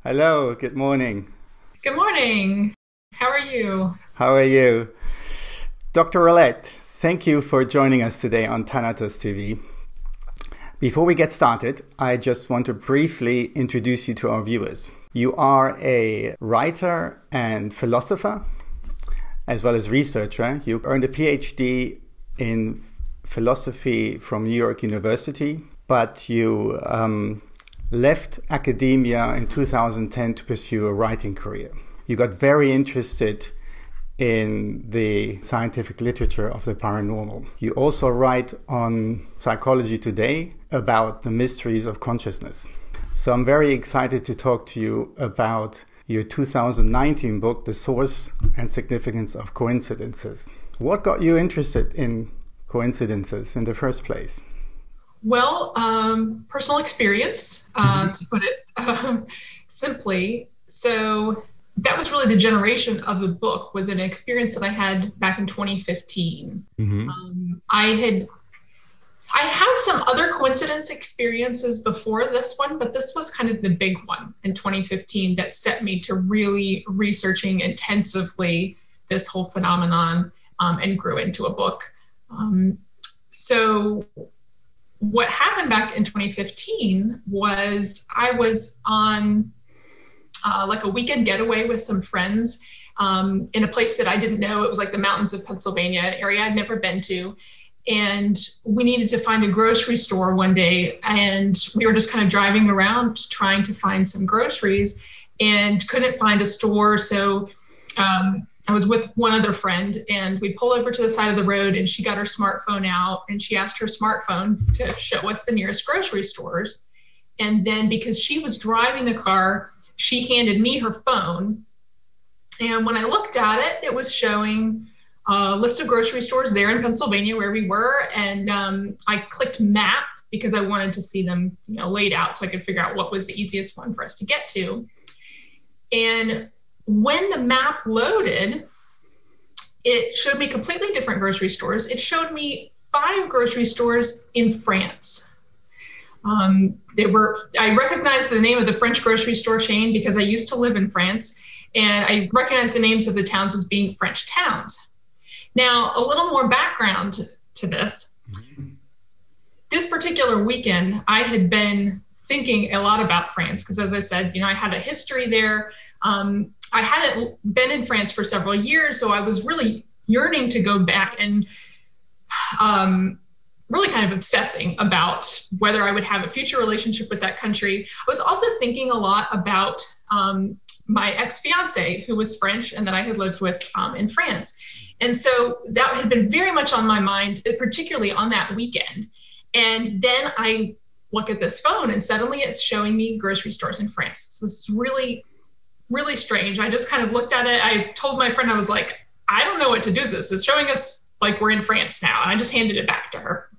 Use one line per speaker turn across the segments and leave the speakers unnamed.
Hello, good morning.
Good morning. How are you?
How are you? Dr. Roulette, thank you for joining us today on Thanatos TV. Before we get started, I just want to briefly introduce you to our viewers. You are a writer and philosopher, as well as researcher. You earned a PhD in philosophy from New York University, but you left academia in 2010 to pursue a writing career. You got very interested in the scientific literature of the paranormal. You also write on Psychology Today about the mysteries of consciousness. So I'm very excited to talk to you about your 2019 book, The Source and Significance of Coincidences. What got you interested in coincidences in the first place?
Well, personal experience, to put it simply. So that was really the generation of the book, was an experience that I had back in 2015. I had some other coincidence experiences before this one, but this was kind of the big one in 2015 that set me to really researching intensively this whole phenomenon and grew into a book. So what happened back in 2015 was I was on like a weekend getaway with some friends in a place that I didn't know. It was like the mountains of Pennsylvania, an area I'd never been to. And we needed to find a grocery store one day. And we were just kind of driving around trying to find some groceries and couldn't find a store. So I was with one other friend, and we pull over to the side of the road, and she got her smartphone out, and she asked her smartphone to show us the nearest grocery stores. And then because she was driving the car, she handed me her phone. And when I looked at it, it was showing a list of grocery stores there in Pennsylvania where we were. And I clicked map because I wanted to see them, laid out so I could figure out what was the easiest one for us to get to. And when the map loaded, it showed me completely different grocery stores. It showed me 5 grocery stores in France. I recognized the name of the French grocery store chain because I used to live in France, and I recognized the names of the towns as being French towns. Now, a little more background to this. This particular weekend, I had been thinking a lot about France because, as I said, I had a history there. I hadn't been in France for several years, so I was really yearning to go back and really kind of obsessing about whether I would have a future relationship with that country. I was also thinking a lot about my ex-fiance, who was French and that I had lived with in France. And so that had been very much on my mind, particularly on that weekend. And then I look at this phone, and suddenly it's showing me grocery stores in France. So this is really, really strange. I just kind of looked at it. I told my friend, I was like, I don't know what to do with this. It's showing us like we're in France now. And I just handed it back to her.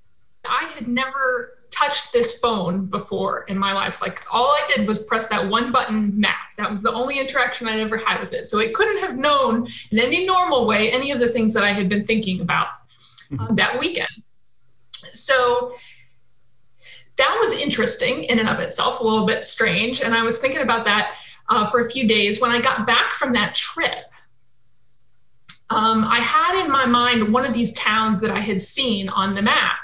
I had never touched this phone before in my life. Like, all I did was press that one button, map. That was the only interaction I'd ever had with it. So it couldn't have known in any normal way any of the things that I had been thinking about that weekend. So that was interesting in and of itself, a little bit strange. And I was thinking about that for a few days. When I got back from that trip, I had in my mind one of these towns that I had seen on the map.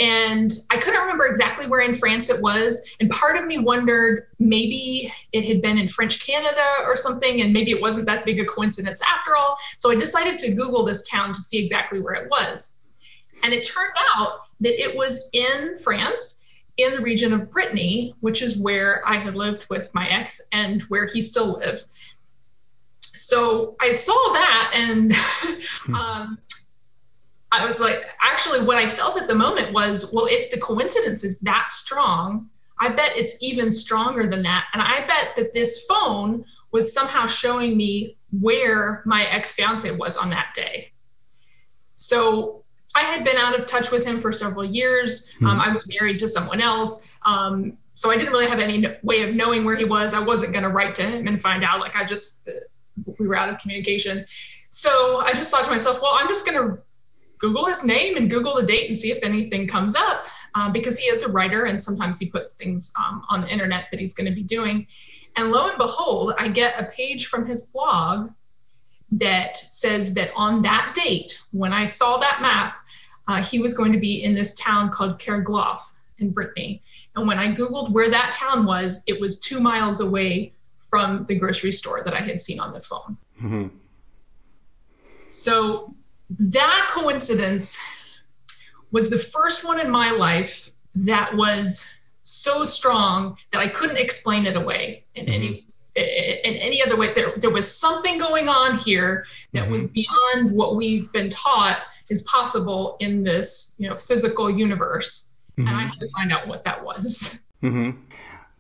And I couldn't remember exactly where in France it was. And part of me wondered, maybe it had been in French Canada or something, and maybe it wasn't that big a coincidence after all. So I decided to Google this town to see exactly where it was. And it turned out that it was in France, in the region of Brittany, which is where I had lived with my ex and where he still lived. So I saw that, and I was like, actually what I felt at the moment was, well, if the coincidence is that strong, I bet it's even stronger than that. And I bet that this phone was somehow showing me where my ex-fiance was on that day. So I had been out of touch with him for several years. I was married to someone else. So I didn't really have any way of knowing where he was. I wasn't going to write to him and find out. We were out of communication. So I just thought to myself, well, I'm just going to Google his name and Google the date and see if anything comes up, because he is a writer and sometimes he puts things on the internet that he's going to be doing. And lo and behold, I get a page from his blog that says that on that date, when I saw that map, he was going to be in this town called Cairnglough in Brittany. And when I Googled where that town was, it was 2 miles away from the grocery store that I had seen on the phone. Mm-hmm. So that coincidence was the first one in my life that was so strong that I couldn't explain it away in any other way. There was something going on here that was beyond what we've been taught is possible in this, physical universe. And I had to find out what that was.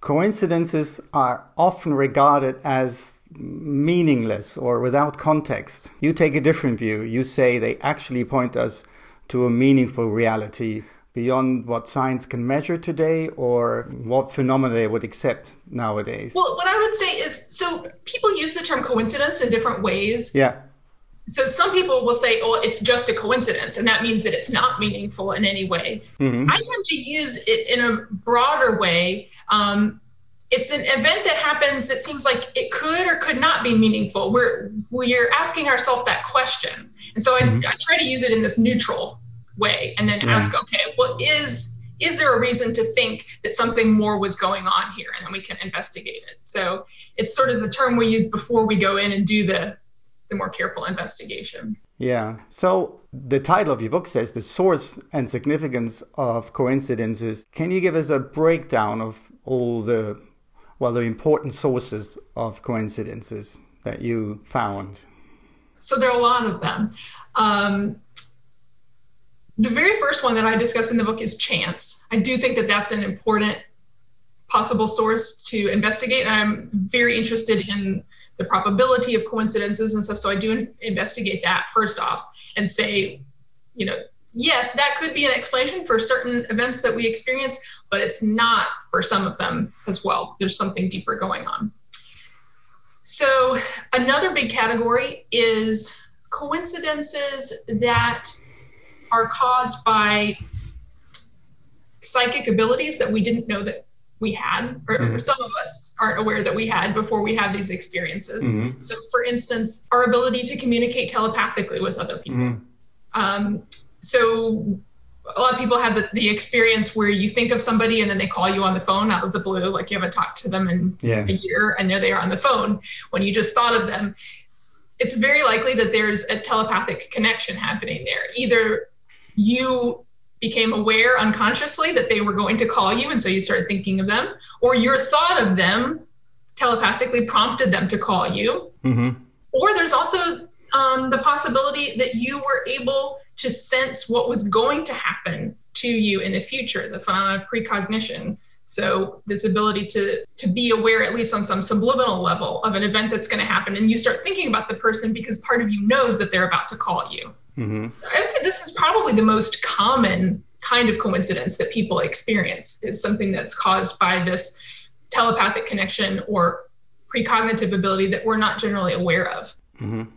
Coincidences are often regarded as meaningless or without context. You take a different view. You say they actually point us to a meaningful reality beyond what science can measure today or what phenomena they would accept nowadays.
Well, what I would say is, so people use the term coincidence in different ways.
Yeah.
So some people will say, oh, it's just a coincidence, and that means that it's not meaningful in any way. I tend to use it in a broader way. It's an event that happens that seems like it could or could not be meaningful. We're asking ourselves that question. And so I try to use it in this neutral way and then ask, okay, well, is there a reason to think that something more was going on here? And then we can investigate it. So it's sort of the term we use before we go in and do the more careful investigation.
Yeah. So the title of your book says the source and significance of coincidences. Can you give us a breakdown of all the important sources of coincidences that you found?
So there are a lot of them. The very first one that I discuss in the book is chance. I do think that that's an important possible source to investigate. And I'm very interested in the probability of coincidences and stuff. So I do investigate that first off and say, yes, that could be an explanation for certain events that we experience, but it's not for some of them as well. There's something deeper going on. So another big category is coincidences that are caused by psychic abilities that we didn't know that we had, or some of us aren't aware that we had before we have these experiences. So for instance, our ability to communicate telepathically with other people. So a lot of people have the experience where you think of somebody and then they call you on the phone out of the blue, like you haven't talked to them in a year, and there they are on the phone when you just thought of them. It's very likely that there's a telepathic connection happening there. Either you became aware unconsciously that they were going to call you, and so you started thinking of them, or your thought of them telepathically prompted them to call you. Or there's also the possibility that you were able to sense what was going to happen to you in the future, the phenomenon of precognition. So this ability to be aware, at least on some subliminal level, of an event that's going to happen, and you start thinking about the person because part of you knows that they're about to call you. I would say this is probably the most common kind of coincidence that people experience, is something that's caused by this telepathic connection or precognitive ability that we're not generally aware of. And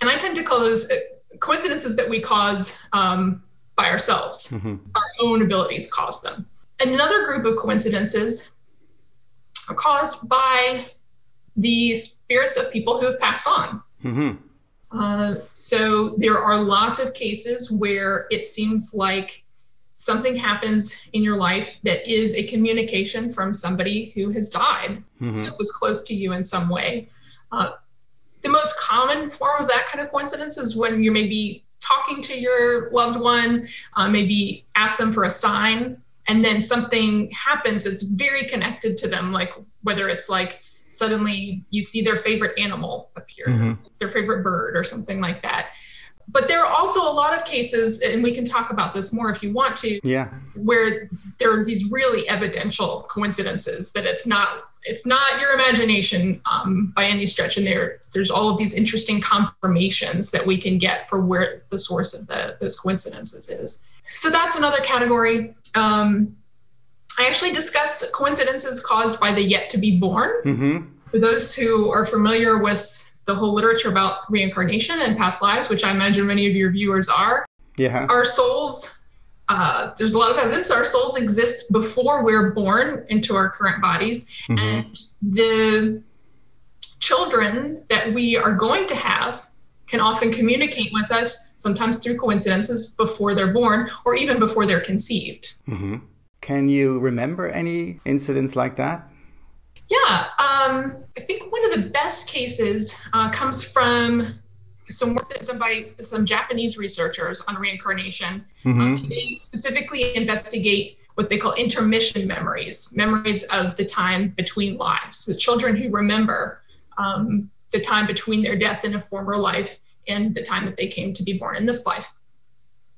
I tend to call those coincidences that we cause by ourselves. Our own abilities cause them. Another group of coincidences are caused by the spirits of people who have passed on. So there are lots of cases where it seems like something happens in your life that is a communication from somebody who has died, that was close to you in some way. The most common form of that kind of coincidence is when you're maybe talking to your loved one, maybe ask them for a sign, and then something happens that's very connected to them, like whether it's like suddenly you see their favorite animal appear, their favorite bird or something like that. But there are also a lot of cases, and we can talk about this more if you want to, where there are these really evidential coincidences that it's not your imagination by any stretch. And there's all of these interesting confirmations that we can get for where the source of those coincidences is. So that's another category. I actually discussed coincidences caused by the yet to be born. For those who are familiar with the whole literature about reincarnation and past lives, which I imagine many of your viewers are, our souls there's a lot of evidence that our souls exist before we're born into our current bodies. Mm-hmm. And the children that we are going to have can often communicate with us, sometimes through coincidences, before they're born or even before they're conceived.
Mm-hmm. Can you remember any incidents like that?
Yeah. I think one of the best cases comes from some work that's done by some Japanese researchers on reincarnation. Mm-hmm. They specifically investigate what they call intermission memories, memories of the time between lives. So children who remember the time between their death in a former life and the time that they came to be born in this life.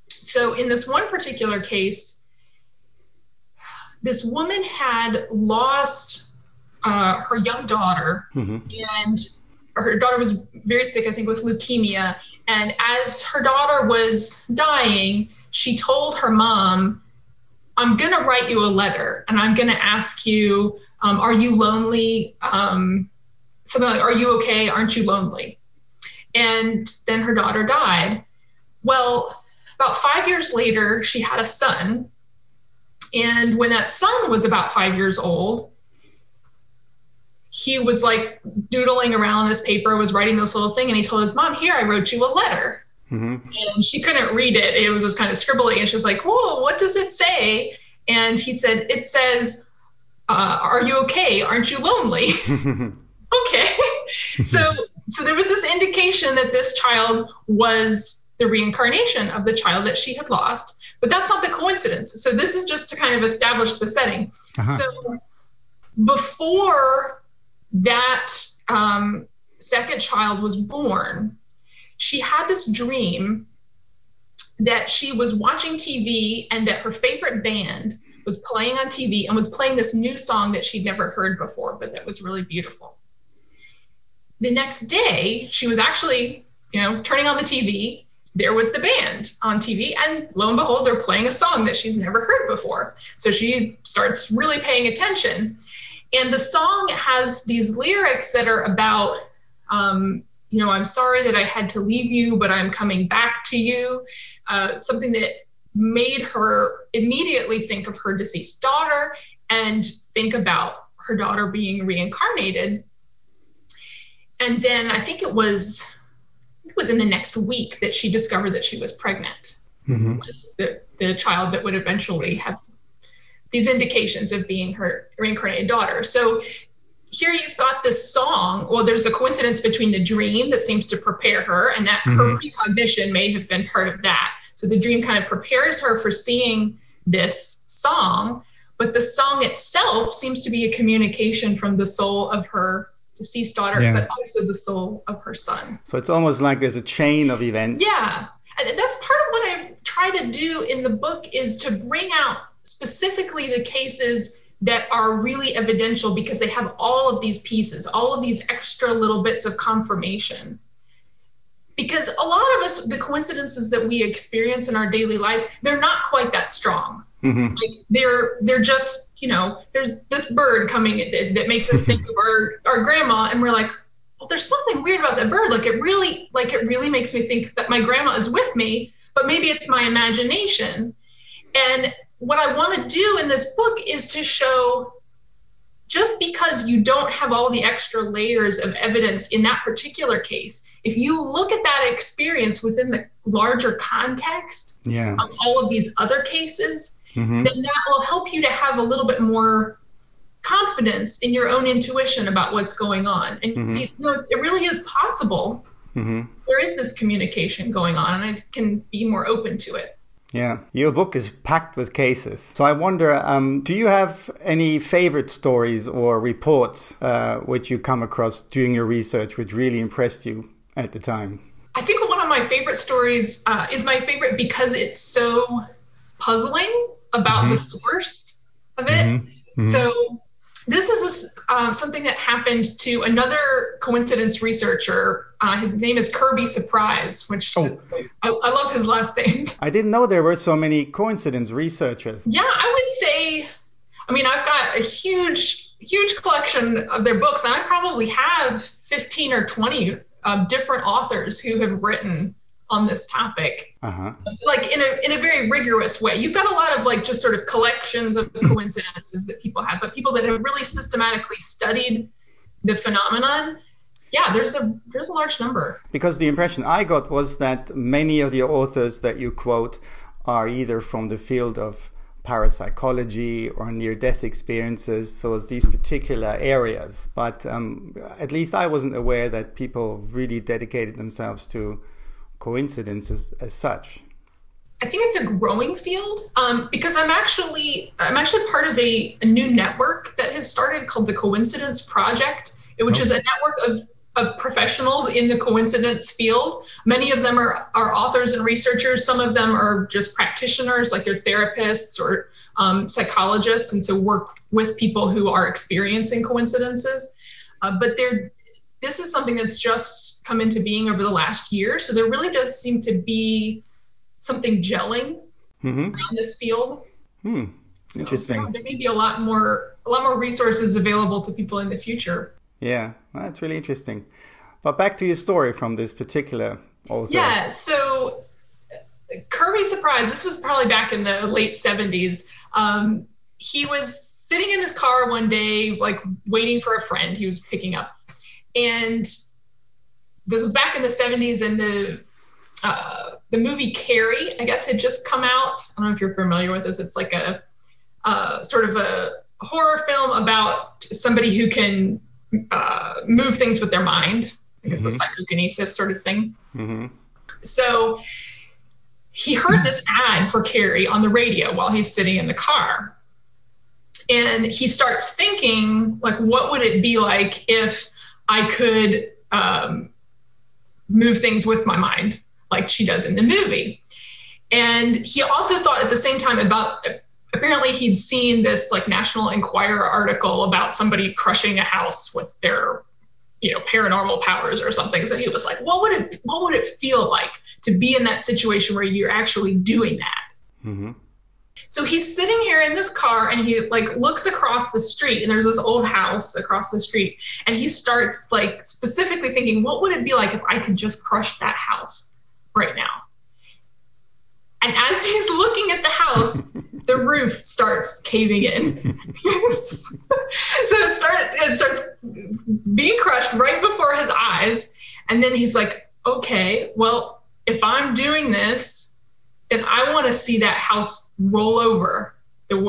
So in this one particular case, this woman had lost her young daughter, mm-hmm. and her daughter was very sick, I think, with leukemia. And as her daughter was dying, she told her mom, I'm going to write you a letter and I'm going to ask you, are you lonely? Something like, are you okay? Aren't you lonely? And then her daughter died. Well, about 5 years later, she had a son. And when that son was about 5 years old, he was like doodling around this paper, was writing this little thing, and he told his mom, here, I wrote you a letter. Mm-hmm. And she couldn't read it. It was just kind of scribbling. And she was like, whoa, what does it say? And he said, it says, are you okay? Aren't you lonely? Okay. So there was this indication that this child was the reincarnation of the child that she had lost, but that's not the coincidence. So this is just to kind of establish the setting. Uh-huh. So before that second child was born, she had this dream that she was watching TV and that her favorite band was playing on TV and was playing this new song that she'd never heard before, but that was really beautiful. The next day, she was actually, turning on the TV. There was the band on TV, and lo and behold, they're playing a song that she's never heard before. So she starts really paying attention. And the song has these lyrics that are about, I'm sorry that I had to leave you, but I'm coming back to you. Something that made her immediately think of her deceased daughter and think about her daughter being reincarnated. And then I think it was in the next week that she discovered that she was pregnant mm-hmm. with the child that would eventually have these indications of being her reincarnated daughter. So here you've got this song. Well, there's a coincidence between the dream that seems to prepare her, and that mm-hmm. her precognition may have been part of that. So the dream kind of prepares her for seeing this song, but the song itself seems to be a communication from the soul of her deceased daughter, yeah. but also the soul of her son.
So it's almost like there's a chain of events.
Yeah. And that's part of what I try to do in the book, is to bring out specifically the cases that are really evidential, because they have all of these pieces, all of these extra little bits of confirmation. Because a lot of us, the coincidences that we experience in our daily life, they're not quite that strong. Mm-hmm. Like they're just, there's this bird coming that makes us think of our grandma, and we're like, well, there's something weird about that bird. It really makes me think that my grandma is with me, but maybe it's my imagination. And what I want to do in this book is to show, just because you don't have all the extra layers of evidence in that particular case, if you look at that experience within the larger context yeah. of all of these other cases, mm-hmm. then that will help you to have a little bit more confidence in your own intuition about what's going on. And mm-hmm. It really is possible. Mm-hmm. There is this communication going on, and I can be more open to it.
Yeah, your book is packed with cases. So I wonder, do you have any favorite stories or reports which you come across during your research which really impressed you at the time?
I think one of my favorite stories is my favorite because it's so puzzling about mm-hmm. the source of it. Mm-hmm. Mm-hmm. So this is something that happened to another coincidence researcher. His name is Kirby Surprise, which I love his last name.
I didn't know there were so many coincidence researchers.
Yeah, I would say, I've got a huge collection of their books, and I probably have 15 or 20 different authors who have written on this topic,
Uh-huh.
like in a very rigorous way. You've got a lot of like just sort of collections of coincidences that people have, but people that have really systematically studied the phenomenon, yeah, there's a large number.
Because the impression I got was that many of the authors that you quote are either from the field of parapsychology or near-death experiences, so it's these particular areas. But at least I wasn't aware that people really dedicated themselves to coincidences as such.
I think it's a growing field because I'm actually part of a new network that has started called the Coincidence Project, which is a network of professionals in the coincidence field. Many of them are authors and researchers. Some of them are just practitioners, like they're therapists or psychologists, and so work with people who are experiencing coincidences. But this is something that's just come into being over the last year. So there really does seem to be something gelling around this field. So,
Interesting.
there may be a lot more resources available to people in the future.
Yeah, that's really interesting. But back to your story from this particular author.
Yeah, so Kirby Surprise, this was probably back in the late 70s. He was sitting in his car one day, like waiting for a friend he was picking up. And this was back in the 70s, and the movie Carrie, I guess, had just come out. I don't know if you're familiar with this. It's like a sort of a horror film about somebody who can move things with their mind. I think it's a psychokinesis sort of thing. So he heard this ad for Carrie on the radio while he's sitting in the car. And he starts thinking, like, what would it be like if I could move things with my mind like she does in the movie? And he also thought at the same time about, apparently he'd seen this like National Enquirer article about somebody crushing a house with their, paranormal powers or something. So he was like, what would it feel like to be in that situation where you're actually doing that? So he's sitting here in this car, and he like looks across the street, and there's this old house across the street, and he starts like specifically thinking, what would it be like if I could just crush that house right now? And as he's looking at the house, the roof starts caving in. So it starts being crushed right before his eyes. And then he's like, okay, well, if I'm doing this, then I want to see that house roll over.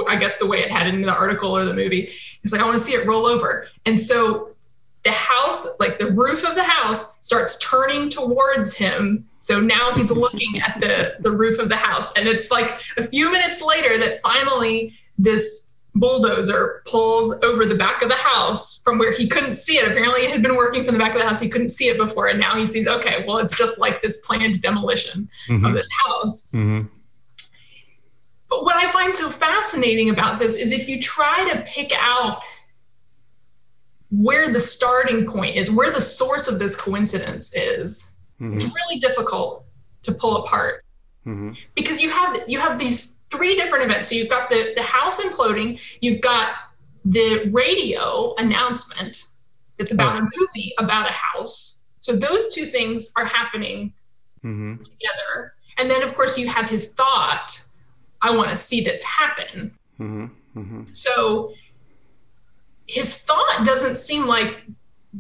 I guess the way it had in the article or the movie. He's like, I want to see it roll over. And so the house, like the roof of the house, starts turning towards him. So now he's looking at the roof of the house. And it's like a few minutes later that finally this bulldozer pulls over the back of the house from where he couldn't see it. Apparently it had been working from the back of the house. He couldn't see it before. And now he sees, okay, well, it's just like this planned demolition of this house. But what I find so fascinating about this is if you try to pick out where the starting point is, where the source of this coincidence is, it's really difficult to pull apart because you have these three different events. So you've got the house imploding, you've got the radio announcement. It's about a movie about a house. So those two things are happening together. And then of course you have his thought, I want to see this happen. So his thought doesn't seem like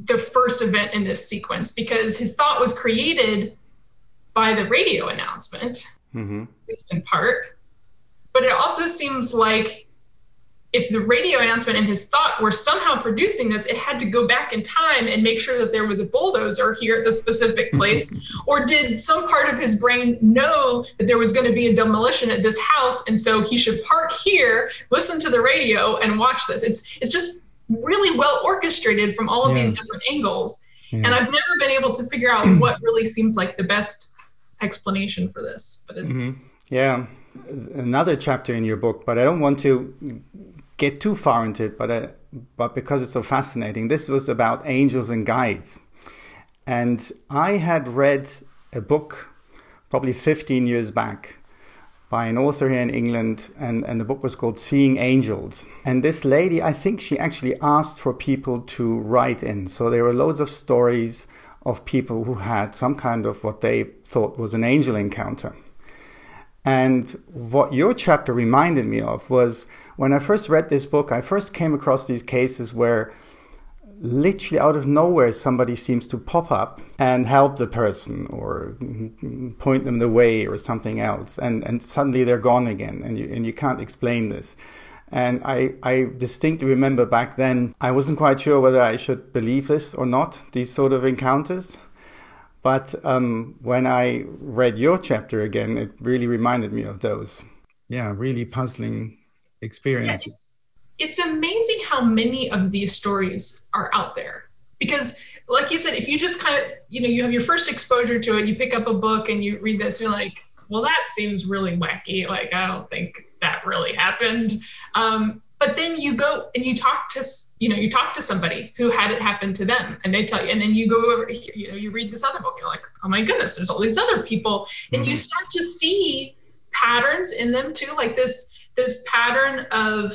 the first event in this sequence, because his thought was created by the radio announcement, at least in part. But it also seems like if the radio announcement and his thought were somehow producing this, it had to go back in time and make sure that there was a bulldozer here at the specific place. Or did some part of his brain know that there was going to be a demolition at this house, and so he should park here, listen to the radio, and watch this? It's just really well orchestrated from all of these different angles. And I've never been able to figure out what really seems like the best explanation for this. But
yeah, another chapter in your book, but I don't want to get too far into it, but because it's so fascinating, this was about angels and guides. And I had read a book probably 15 years back by an author here in England, and the book was called Seeing Angels. And this lady, I think she actually asked for people to write in. So there were loads of stories of people who had some kind of what they thought was an angel encounter. And what your chapter reminded me of was when I first read this book, I first came across these cases where literally out of nowhere somebody seems to pop up and help the person or point them the way or something else, and suddenly they're gone again, and you can't explain this. And I distinctly remember back then I wasn't quite sure whether I should believe this or not, these sort of encounters. But when I read your chapter again, it really reminded me of those, really puzzling experiences.
Yeah, it's amazing how many of these stories are out there. Because like you said, if you just kind of, you have your first exposure to it, you pick up a book and you read this, you're like, well, that seems really wacky. Like, I don't think that really happened. But then you go and you talk to somebody who had it happen to them, and they tell you, and then you go over, you read this other book, you're like, oh my goodness, there's all these other people. And you start to see patterns in them too, like this pattern of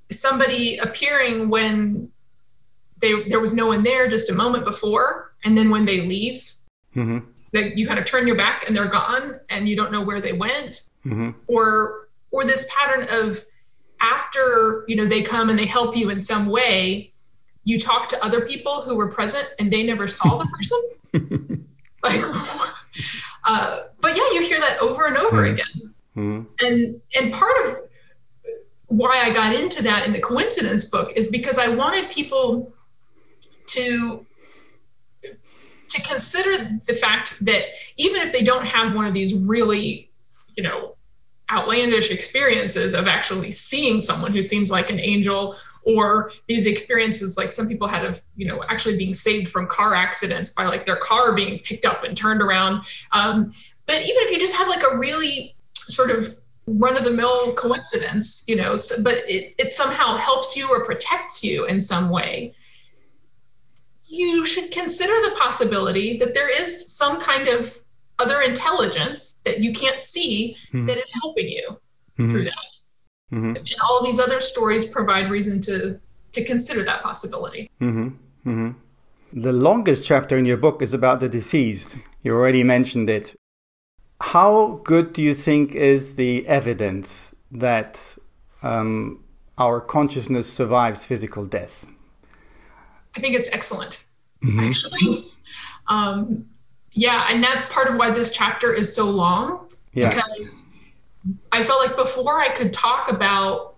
somebody appearing when there was no one there just a moment before, and then when they leave, that you kind of turn your back and they're gone and you don't know where they went. Or this pattern of, after they come and they help you in some way, you talk to other people who were present and they never saw the person. But yeah, you hear that over and over again. And part of why I got into that in the coincidence book is because I wanted people to consider the fact that even if they don't have one of these really, outlandish experiences of actually seeing someone who seems like an angel, or these experiences like some people had of, actually being saved from car accidents by like their car being picked up and turned around. But even if you just have like a really sort of run-of-the-mill coincidence, but it somehow helps you or protects you in some way, you should consider the possibility that there is some kind of other intelligence that you can't see that is helping you through that. And all these other stories provide reason to consider that possibility.
The longest chapter in your book is about the deceased. You already mentioned it. How good do you think is the evidence that our consciousness survives physical death?
I think it's excellent, actually. Yeah, and that's part of why this chapter is so long, because I felt like before I could talk about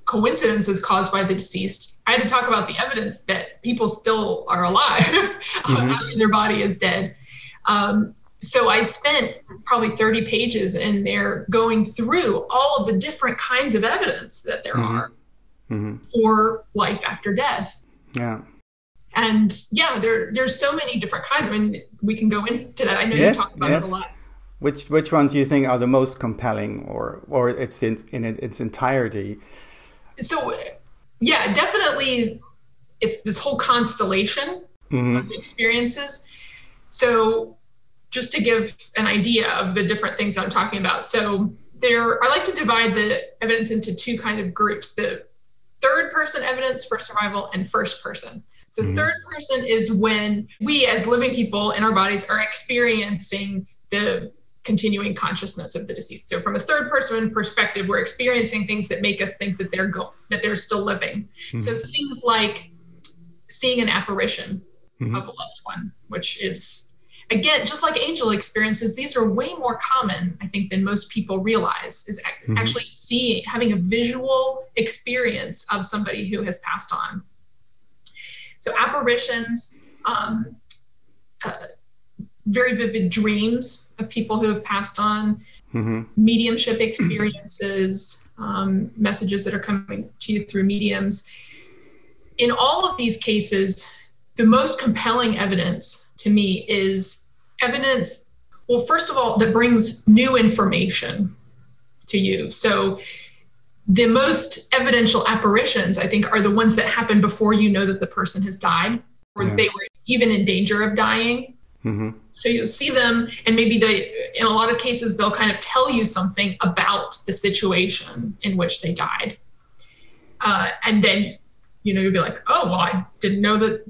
coincidences caused by the deceased, I had to talk about the evidence that people still are alive after their body is dead. So I spent probably 30 pages in there going through all of the different kinds of evidence that there are for life after death.
Yeah.
And yeah, there's so many different kinds. I mean, we can go into that. I know you talk about it a lot.
Which ones do you think are the most compelling, or it's in its entirety?
So yeah, definitely it's this whole constellation of experiences. So just to give an idea of the different things I'm talking about. So I like to divide the evidence into two kind of groups: the third person evidence for survival and first person. So third person is when we as living people in our bodies are experiencing the continuing consciousness of the deceased. So from a third person perspective, we're experiencing things that make us think that they're still living. So things like seeing an apparition of a loved one, which is, again, just like angel experiences, these are way more common, I think, than most people realize, is actually having a visual experience of somebody who has passed on. So apparitions, very vivid dreams of people who have passed on, mediumship experiences, messages that are coming to you through mediums. In all of these cases, the most compelling evidence to me is evidence, well, first of all, that brings new information to you. So the most evidential apparitions, I think, are the ones that happen before you know that the person has died, or they were even in danger of dying. So you'll see them, and maybe in a lot of cases, they'll kind of tell you something about the situation in which they died. And then, you'll be like, oh, well, I didn't know that,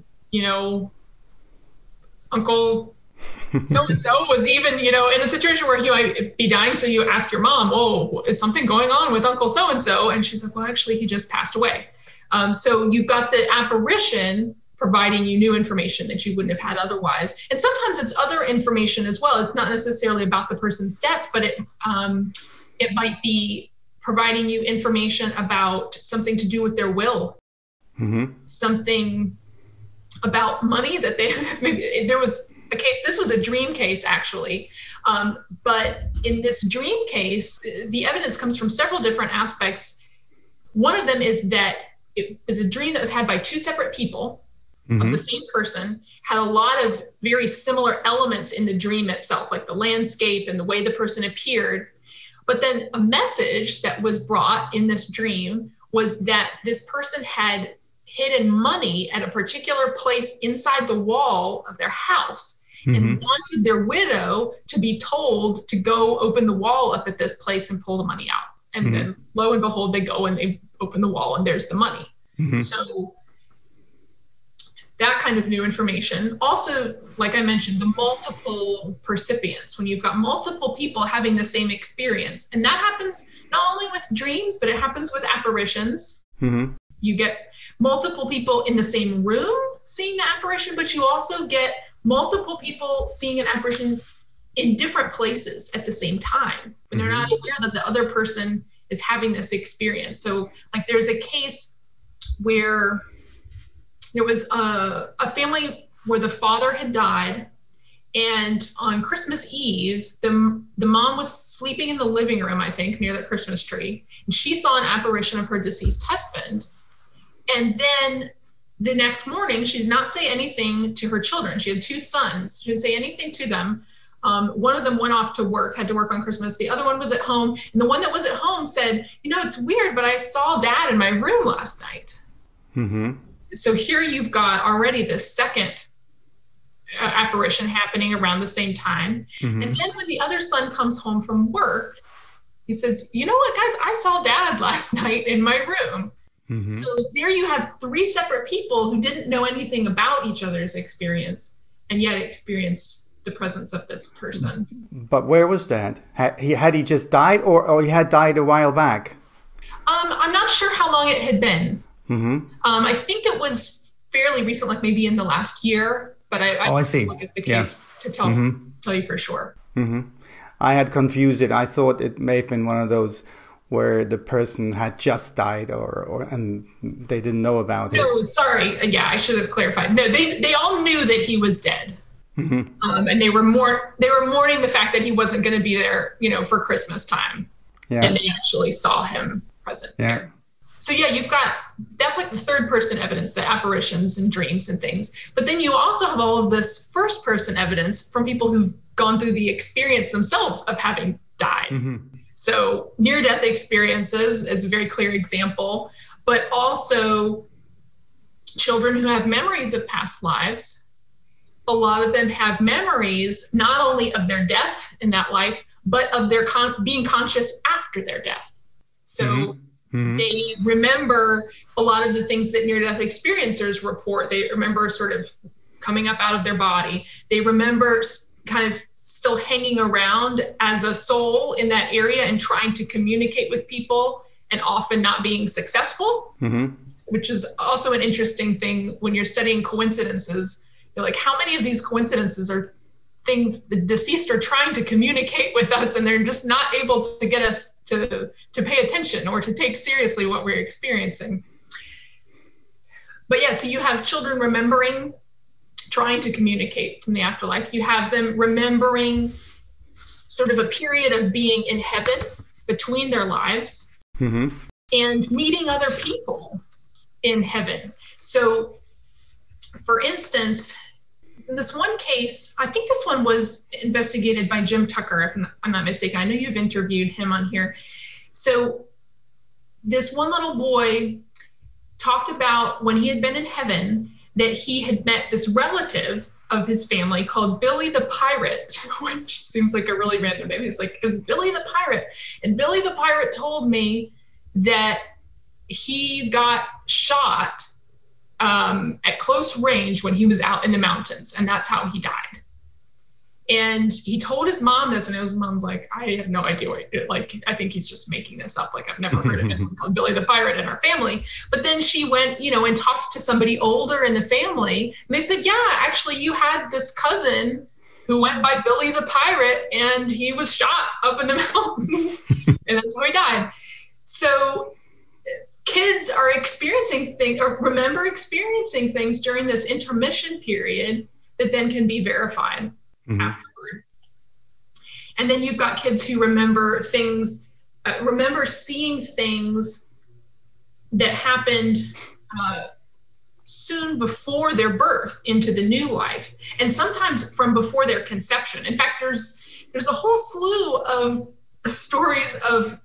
Uncle so-and-so was even, you know, in a situation where he might be dying. So you ask your mom, oh, is something going on with Uncle so-and-so? And she's like, well, actually, he just passed away. So you've got the apparition providing you new information that you wouldn't have had otherwise. And sometimes it's other information as well. It's not necessarily about the person's death, but it might be providing you information about something to do with their will, something about money that they maybe there was a case. This was a dream case, actually. But in this dream case, the evidence comes from several different aspects. One of them is that it was a dream that was had by two separate people of the same person, had a lot of very similar elements in the dream itself, like the landscape and the way the person appeared. But then a message that was brought in this dream was that this person had hidden money at a particular place inside the wall of their house and wanted their widow to be told to go open the wall up at this place and pull the money out. And then lo and behold, they go and they open the wall and there's the money. So that kind of new information. Also, like I mentioned, the multiple percipients, when you've got multiple people having the same experience. And that happens not only with dreams, but it happens with apparitions. You get multiple people in the same room seeing the apparition, but you also get multiple people seeing an apparition in different places at the same time, when they're not aware that the other person is having this experience. So like there's a case where there was a family where the father had died, and on Christmas Eve, the mom was sleeping in the living room, I think, near the Christmas tree, and she saw an apparition of her deceased husband. And then the next morning, she did not say anything to her children. She had two sons. She didn't say anything to them. One of them went off to work, had to work on Christmas. The other one was at home. And the one that was at home said, you know, it's weird, but I saw Dad in my room last night. So here you've got already this second apparition happening around the same time. And then when the other son comes home from work, he says, you know what, guys, I saw Dad last night in my room. So there you have three separate people who didn't know anything about each other's experience and yet experienced the presence of this person.
But where was Dad? Had he just died, or he had died a while back?
I'm not sure how long it had been. I think it was fairly recent, like maybe in the last year, but I
see.
Look at the case to tell you for sure.
I had confused it. I thought it may have been one of those where the person had just died and they didn't know about it.
No, sorry. Yeah, I should have clarified. No, they all knew that he was dead. And they were mourning the fact that he wasn't going to be there, you know, for Christmas time. And they actually saw him present there. So yeah, that's like the third person evidence, the apparitions and dreams and things. But then you also have all of this first person evidence from people who've gone through the experience themselves of having died. So near-death experiences is a very clear example, but also children who have memories of past lives. A lot of them have memories not only of their death in that life, but of their being conscious after their death. So they remember a lot of the things that near-death experiencers report. They remember sort of coming up out of their body. They remember kind of still hanging around as a soul in that area and trying to communicate with people and often not being successful, which is also an interesting thing when you're studying coincidences. You're like, how many of these coincidences are things the deceased are trying to communicate with us and they're just not able to get us to pay attention or to take seriously what we're experiencing. But yeah, so you have children remembering, trying to communicate from the afterlife. You have them remembering sort of a period of being in heaven between their lives and meeting other people in heaven. So for instance, in this one case, I think this one was investigated by Jim Tucker, if I'm not mistaken. I know you've interviewed him on here. So this one little boy talked about when he had been in heaven that he had met this relative of his family called Billy the Pirate, which seems like a really random name. He's like, it was Billy the Pirate. And Billy the Pirate told me that he got shot at close range when he was out in the mountains, and that's how he died. And he told his mom this, and his mom's like, I have no idea I think he's just making this up. Like, I've never heard of him called Billy the Pirate in our family. But then she went, and talked to somebody older in the family, and they said, yeah, actually, you had this cousin who went by Billy the Pirate, and he was shot up in the mountains, and that's how he died. So kids are experiencing things, or remember experiencing things during this intermission period that then can be verified afterward. And then you've got kids who remember things, remember seeing things that happened soon before their birth into the new life, and sometimes from before their conception. In fact, there's a whole slew of stories of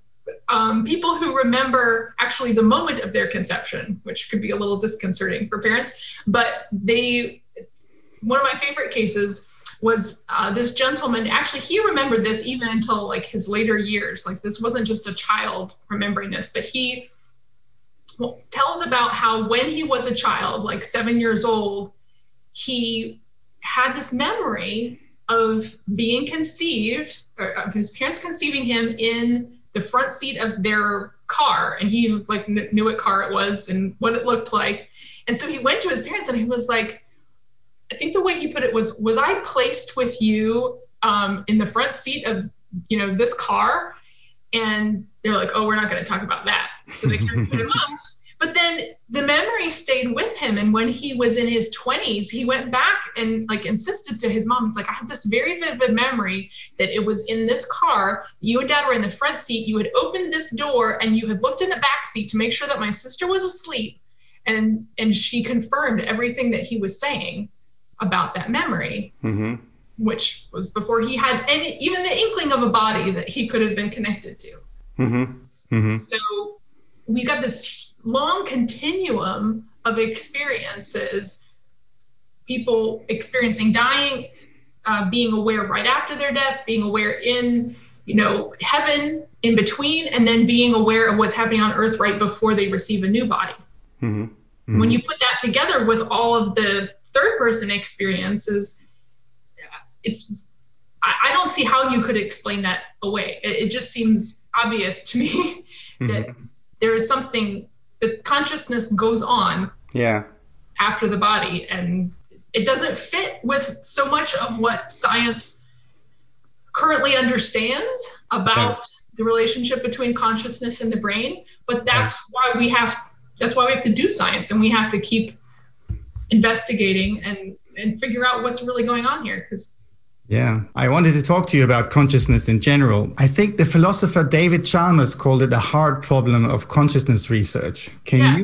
people who remember actually the moment of their conception, which could be a little disconcerting for parents. But one of my favorite cases was this gentleman. Actually, he remembered this even until like his later years. Like, this wasn't just a child remembering this, but he tells about how when he was a child, like 7 years old, he had this memory of being conceived, or of his parents conceiving him in the front seat of their car. And he like knew what car it was and what it looked like. And so he went to his parents and he was like, I think the way he put it was I placed with you in the front seat of, this car? And they're like, oh, we're not going to talk about that. So they kind of put him off. But then the memory stayed with him. And when he was in his 20s, he went back and like insisted to his mom. He's like, I have this very vivid memory that it was in this car. You and Dad were in the front seat. You had opened this door and you had looked in the back seat to make sure that my sister was asleep. And she confirmed everything that he was saying about that memory, which was before he had even the inkling of a body that he could have been connected to. So we got this long continuum of experiences, people experiencing dying, being aware right after their death, being aware in, heaven in between, and then being aware of what's happening on earth right before they receive a new body. When you put that together with all of the third person experiences, I don't see how you could explain that away. It just seems obvious to me that there is something, that consciousness goes on after the body, and it doesn't fit with so much of what science currently understands about the relationship between consciousness and the brain. But that's why we have to do science, and we have to keep investigating and figure out what's really going on here.
I wanted to talk to you about consciousness in general. I think the philosopher David Chalmers called it a hard problem of consciousness research. Can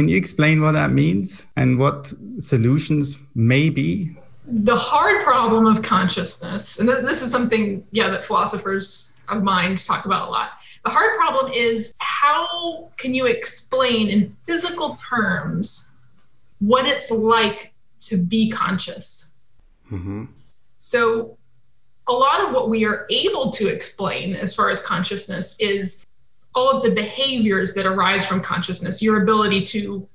you explain what that means and what solutions may be?
The hard problem of consciousness, and this is something that philosophers of mind talk about a lot. The hard problem is, how can you explain in physical terms what it's like to be conscious? So a lot of what we are able to explain as far as consciousness is all of the behaviors that arise from consciousness, your ability to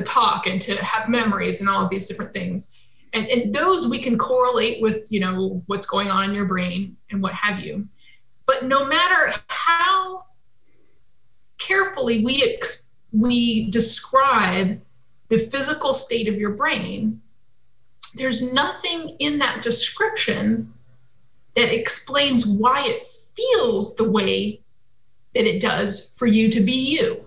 talk and to have memories and all of these different things. And those we can correlate with, what's going on in your brain and what have you. But no matter how carefully we describe the physical state of your brain, there's nothing in that description that explains why it feels the way that it does for you to be you.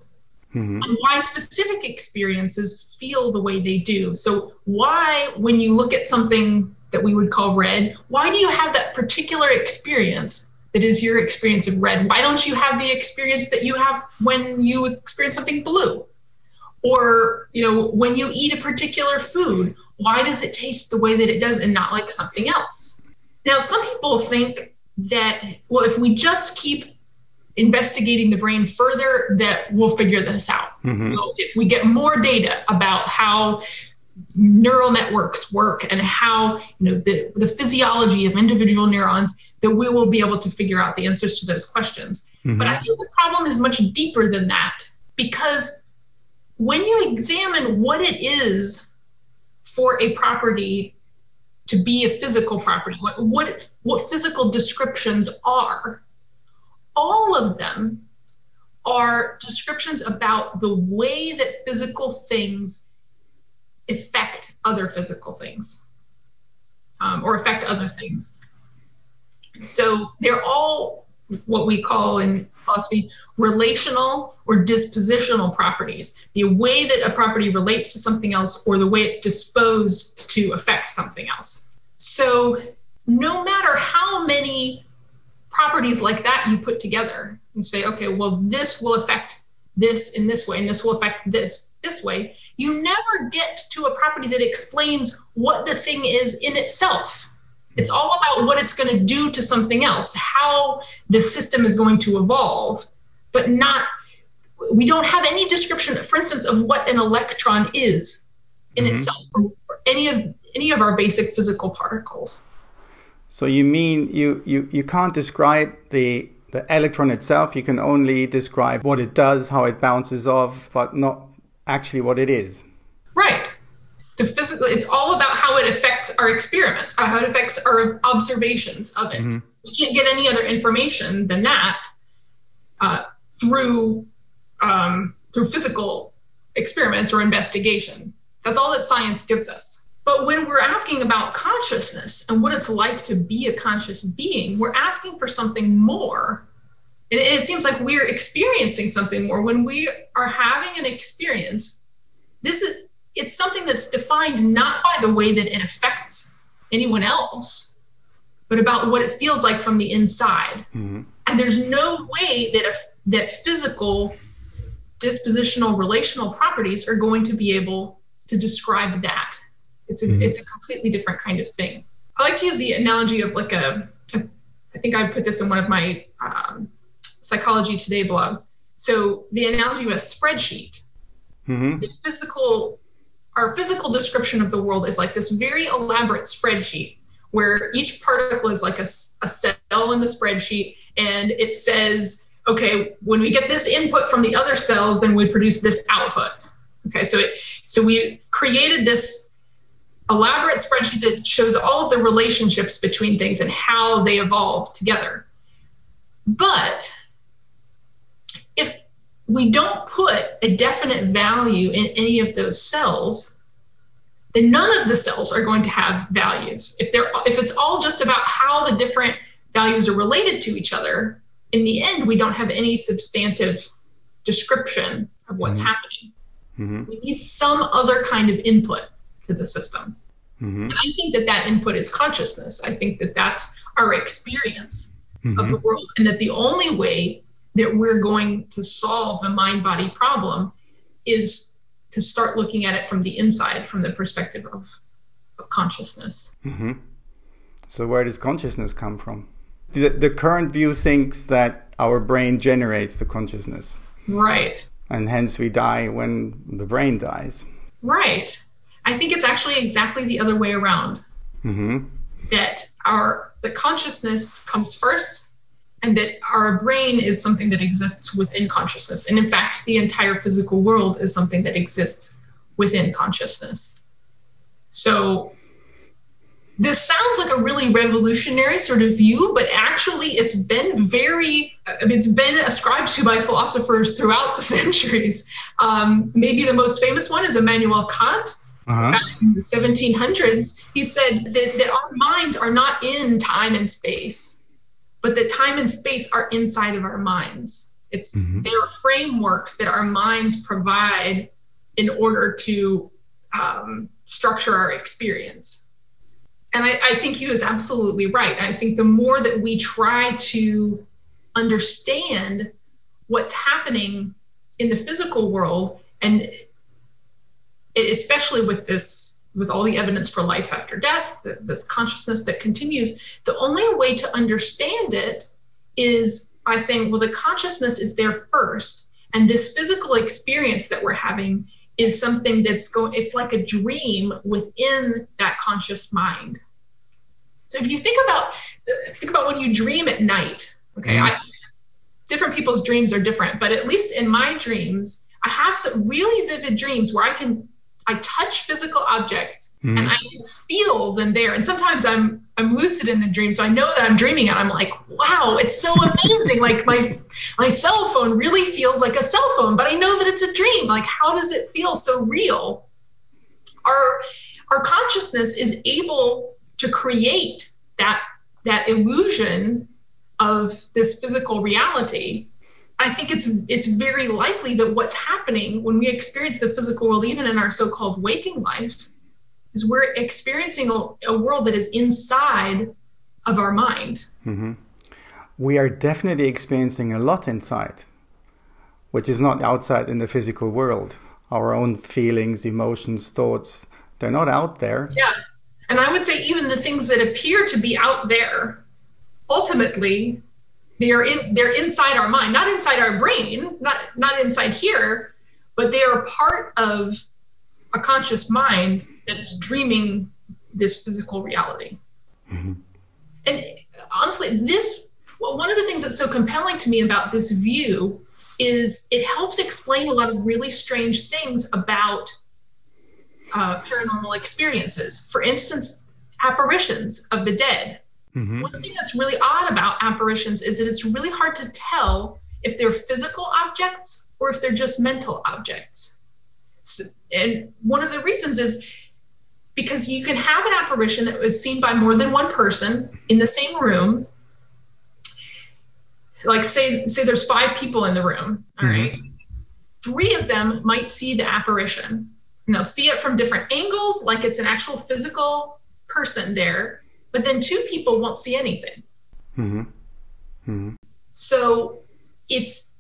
And why specific experiences feel the way they do. So why, when you look at something that we would call red, why do you have that particular experience that is your experience of red? Why don't you have the experience that you have when you experience something blue? Or, when you eat a particular food, why does it taste the way that it does and not like something else? Now, some people think that, well, if we just keep investigating the brain further, that we'll figure this out. If we get more data about how neural networks work and how the physiology of individual neurons, that we will be able to figure out the answers to those questions. But I think the problem is much deeper than that, because when you examine what it is for a property to be a physical property, what physical descriptions are, all of them are descriptions about the way that physical things affect other physical things, or affect other things. So they're all what we call in philosophy relational or dispositional properties, the way that a property relates to something else or the way it's disposed to affect something else. So no matter how many properties like that you put together and say, okay, well, this will affect this in this way, and this will affect this way, you never get to a property that explains what the thing is in itself. It's all about what it's going to do to something else, how the system is going to evolve, but we don't have any description, for instance, of what an electron is in itself, or any of our basic physical particles.
So you mean you can't describe the electron itself, you can only describe what it does, how it bounces off, but not actually what it is.
Right. It's all about how it affects our experiments, how it affects our observations of it. We can't get any other information than that through physical experiments or investigation. That's all that science gives us. But when we're asking about consciousness and what it's like to be a conscious being, we're asking for something more. And it seems like we're experiencing something more. When we are having an experience, it's something that's defined not by the way that it affects anyone else, but about what it feels like from the inside. And there's no way that physical, dispositional, relational properties are going to be able to describe that. It's a completely different kind of thing. I like to use the analogy of I think I put this in one of my Psychology Today blogs. So the analogy of a spreadsheet. Our physical description of the world is like this very elaborate spreadsheet where each particle is like a cell in the spreadsheet, and it says, okay, when we get this input from the other cells, then we produce this output. Okay, so we created this elaborate spreadsheet that shows all of the relationships between things and how they evolve together. But if we don't put a definite value in any of those cells, then none of the cells are going to have values. If it's all just about how the different values are related to each other, in the end, we don't have any substantive description of what's happening. We need some other kind of input to the system. And I think that input is consciousness. I think that that's our experience of the world, and that the only way that we're going to solve the mind-body problem is to start looking at it from the inside, from the perspective of consciousness.
So where does consciousness come from? The current view thinks that our brain generates the consciousness. Right. And hence we die when the brain dies.
Right. I think it's actually exactly the other way around. That the consciousness comes first, and that our brain is something that exists within consciousness. And in fact, the entire physical world is something that exists within consciousness. So this sounds like a really revolutionary sort of view, but actually it's been ascribed to by philosophers throughout the centuries. Maybe the most famous one is Immanuel Kant. Back in the 1700s, he said that our minds are not in time and space, but that time and space are inside of our minds. They're frameworks that our minds provide in order to structure our experience. And I think he was absolutely right. I think the more that we try to understand what's happening in the physical world, and especially with all the evidence for life after death, this consciousness that continues, the only way to understand it is by saying, well, the consciousness is there first, and this physical experience that we're having is something it's like a dream within that conscious mind. So if you think about when you dream at night, okay, different people's dreams are different, but at least in my dreams, I have some really vivid dreams where I touch physical objects and I can feel them there. And sometimes I'm lucid in the dream, so I know that I'm dreaming, and I'm like, wow, it's so amazing. Like my cell phone really feels like a cell phone, but I know that it's a dream. Like, how does it feel so real? Our consciousness is able to create that illusion of this physical reality. I think it's very likely that what's happening when we experience the physical world, even in our so-called waking life, is we're experiencing a world that is inside of our mind.
Mm-hmm. We are definitely experiencing a lot inside, which is not outside in the physical world. Our own feelings, emotions, thoughts, they're not out there.
Yeah. And I would say even the things that appear to be out there, ultimately, they're inside our mind, not inside our brain, not inside here, but they are part of a conscious mind that's dreaming this physical reality. Mm-hmm. And honestly, one of the things that's so compelling to me about this view is it helps explain a lot of really strange things about paranormal experiences. For instance, apparitions of the dead. Mm-hmm. One thing that's really odd about apparitions is that it's really hard to tell if they're physical objects or if they're just mental objects. So, and one of the reasons is because you can have an apparition that was seen by more than one person in the same room. Like say there's 5 people in the room, all mm-hmm. right? 3 of them might see the apparition. And they'll see it from different angles, like it's an actual physical person there. But then 2 people won't see anything. Mm-hmm. Mm-hmm. So it's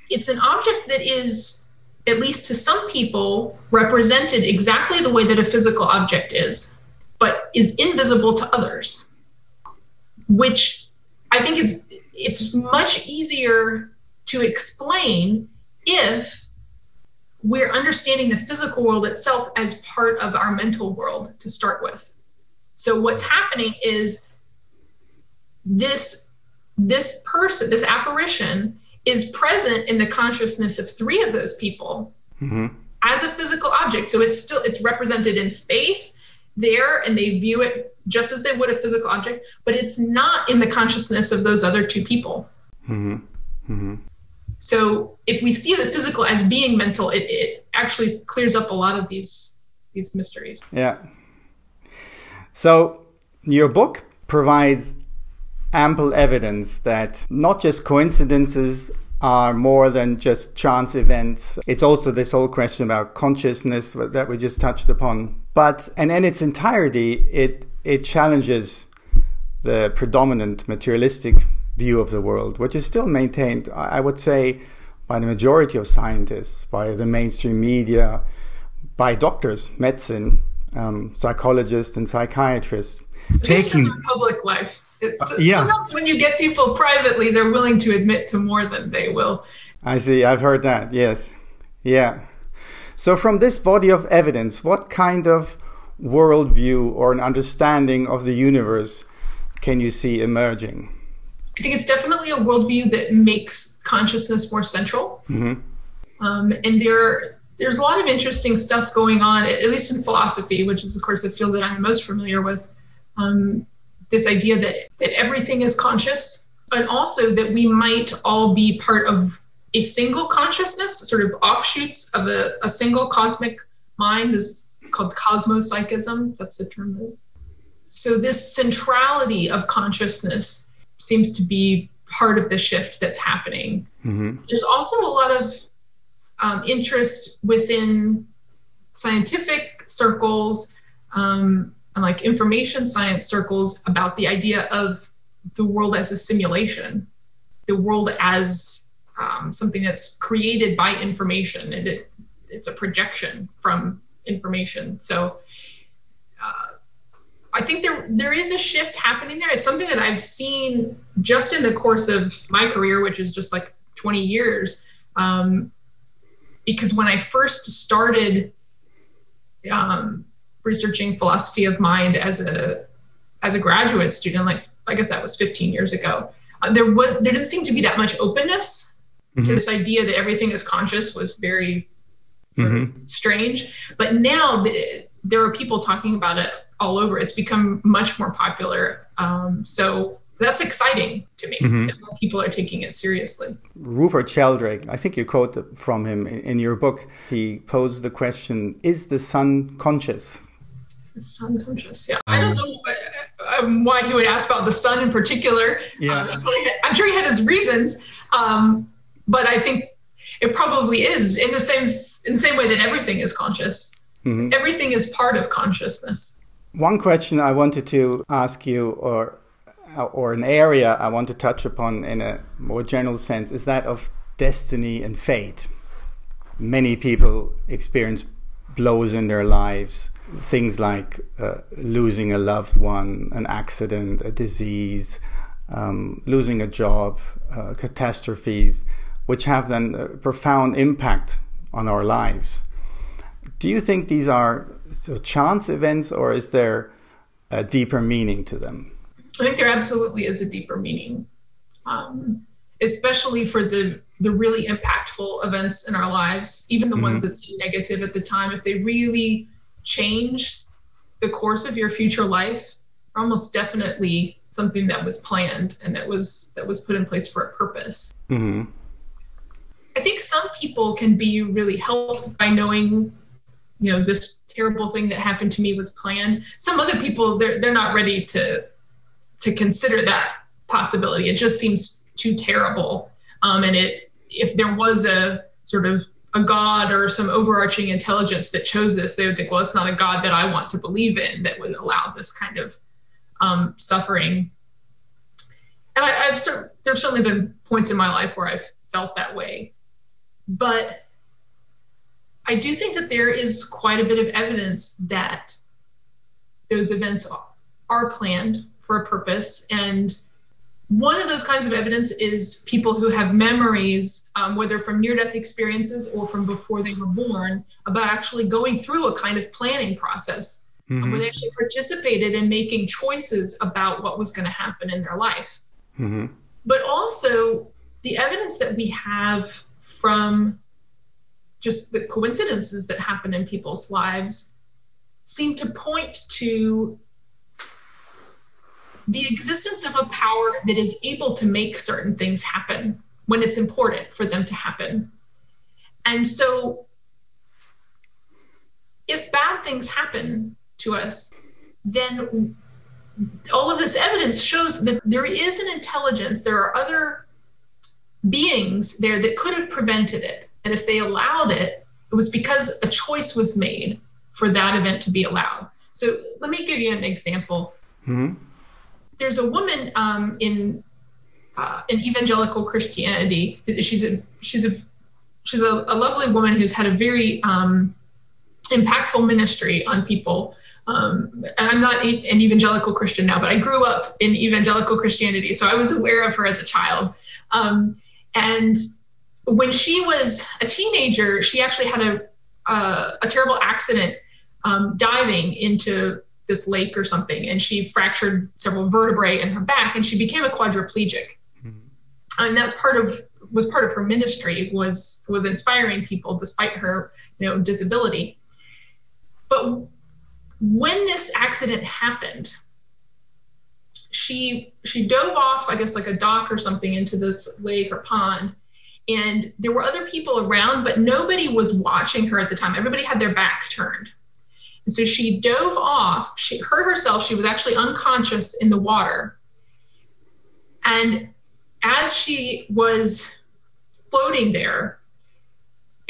an object that is, at least to some people, represented exactly the way that a physical object is, but is invisible to others, which I think it's much easier to explain if we're understanding the physical world itself as part of our mental world to start with. So what's happening is this person, this apparition, is present in the consciousness of 3 of those people mm-hmm. as a physical object. So it's represented in space there, and they view it just as they would a physical object, but it's not in the consciousness of those other 2 people. Mm-hmm. Mm-hmm. So if we see the physical as being mental, it actually clears up a lot of these mysteries.
Yeah. So your book provides ample evidence that not just coincidences are more than just chance events. It's also this whole question about consciousness that we just touched upon. But, and in its entirety, it challenges the predominant materialistic view of the world, which is still maintained, I would say, by the majority of scientists, by the mainstream media, by doctors, medicine, psychologists and psychiatrists.
Taking public life. Sometimes when you get people privately, they're willing to admit to more than they will.
I see. I've heard that. Yes. Yeah. So from this body of evidence, what kind of worldview or an understanding of the universe can you see emerging?
I think it's definitely a worldview that makes consciousness more central. Mm-hmm. And there's a lot of interesting stuff going on, at least in philosophy, which is, of course, the field that I'm most familiar with. This idea that everything is conscious, and also that we might all be part of a single consciousness, sort of offshoots of a single cosmic mind. This is called cosmopsychism. That's the term. So this centrality of consciousness seems to be part of the shift that's happening. Mm-hmm. There's also a lot of interest within scientific circles and like information science circles about the idea of the world as a simulation, the world as something that's created by information, and it's a projection from information. So I think there is a shift happening there. It's something that I've seen just in the course of my career, which is just like 20 years. Because when I first started researching philosophy of mind as a graduate student, like I guess that was 15 years ago, there didn't seem to be that much openness to this idea that everything is conscious was very sort of strange. But now there are people talking about it all over. It's become much more popular. So that's exciting to me that more people are taking it seriously.
Rupert Sheldrake, I think you quote from him in your book. He posed the question, is the sun conscious?
Is the sun conscious? Yeah. I don't know why he would ask about the sun in particular.
Yeah.
I'm sure he had his reasons. But I think it probably is in the same way that everything is conscious. Everything is part of consciousness.
One question I wanted to ask you, or an area I want to touch upon in a more general sense, is that of destiny and fate. Many people experience blows in their lives, things like losing a loved one, an accident, a disease, losing a job, catastrophes, which have then a profound impact on our lives. Do you think these are chance events, or is there a deeper meaning to them?
I think there absolutely is a deeper meaning, especially for the really impactful events in our lives, even the ones that seem negative at the time. If they really change the course of your future life, almost definitely something that was planned and that was put in place for a purpose. I think some people can be really helped by knowing, this terrible thing that happened to me was planned. Some other people, they're not ready to consider that possibility. It just seems too terrible. And if there was a sort of a God or some overarching intelligence that chose this, they would think, well, it's not a God that I want to believe in that would allow this kind of suffering. And there's certainly been points in my life where I've felt that way. But I do think that there is quite a bit of evidence that those events are planned for a purpose. And one of those kinds of evidence is people who have memories, whether from near-death experiences or from before they were born, about actually going through a kind of planning process where they actually participated in making choices about what was going to happen in their life. But also the evidence that we have from just the coincidences that happen in people's lives seem to point to the existence of a power that is able to make certain things happen when it's important for them to happen. And so if bad things happen to us, then all of this evidence shows that there is an intelligence, there are other beings there that could have prevented it. And if they allowed it, it was because a choice was made for that event to be allowed. So let me give you an example. There's a woman in evangelical Christianity. She's a lovely woman who's had a very impactful ministry on people. And I'm not an evangelical Christian now, but I grew up in evangelical Christianity, so I was aware of her as a child. And when she was a teenager, she actually had a terrible accident diving into this lake or something, and she fractured several vertebrae in her back, and she became a quadriplegic. And that's was part of her ministry, was inspiring people despite her disability. But when this accident happened, she dove off, I guess like a dock or something, into this lake or pond. And there were other people around, but nobody was watching her at the time. Everybody had their back turned. And so she dove off. She hurt herself. She was actually unconscious in the water. And as she was floating there,